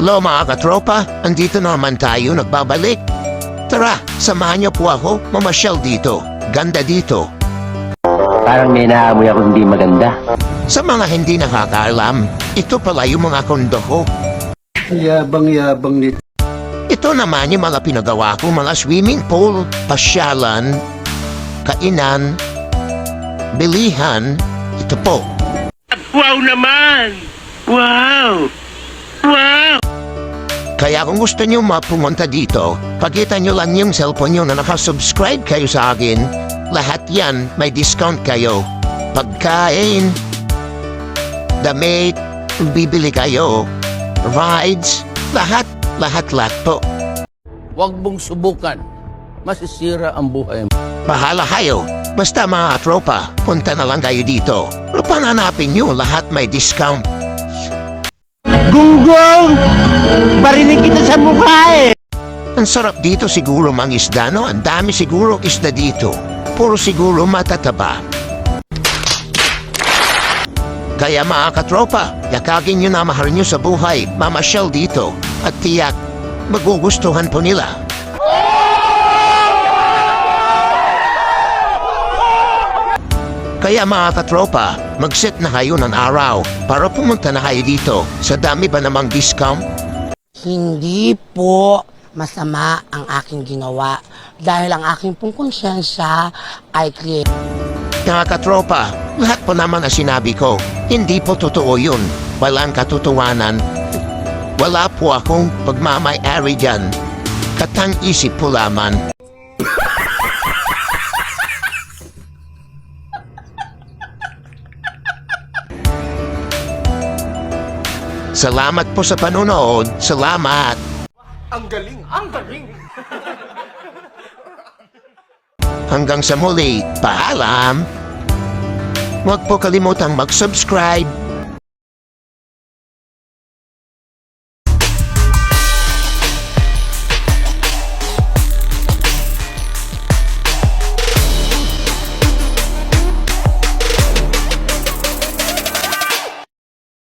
Hello mga katropa, andito na naman tayo nagbabalik. Tara, samahan niyo po ako, mamasyal dito. Ganda dito. Parang may naamoy ako hindi maganda. Sa mga hindi nakakaalam, ito pala yung mga kondo ko. Yabang-yabang nito. Ito naman yung mga pinagawa ko, mga swimming pool, pasyalan, kainan, bilihan. Ito po. Wow naman! Wow! Wow! Kaya kung gusto niyo mapumunta dito, pakita niyo lang yung cellphone niyo na nakasubscribe kayo sa akin. Lahat yan, may discount kayo. Pagkain, damit, bibili kayo, rides, lahat po. Huwag mong subukan. Masisira ang buhay mo. Bahala kayo. Basta mga tropa, punta na lang kayo dito. Pananapin niyo, lahat may discount. Gunggong! Barinig kita sa mukha eh! Ang sarap dito siguro mang isda, no? Ang dami siguro isda dito. Puro siguro matataba. Kaya mga katropa, yakagin nyo na mahal nyo sa buhay, mamasyal dito. At tiyak, magugustuhan po nila. Kaya mga katropa, mag-set na kayo ng araw para pumunta na kayo dito. Sa dami ba namang discount? Hindi po masama ang aking ginawa dahil ang aking pong konsyensya ay clear. Mga katropa, lahat po naman na sinabi ko, hindi po totoo yun. Walang katotohanan. Wala po akong pagmamay-ari dyan. Katang-isip po lamang. Salamat po sa panonood. Salamat. Ang galing! Ang galing! Hanggang sa muli, paalam. Huwag po kalimutang mag-subscribe.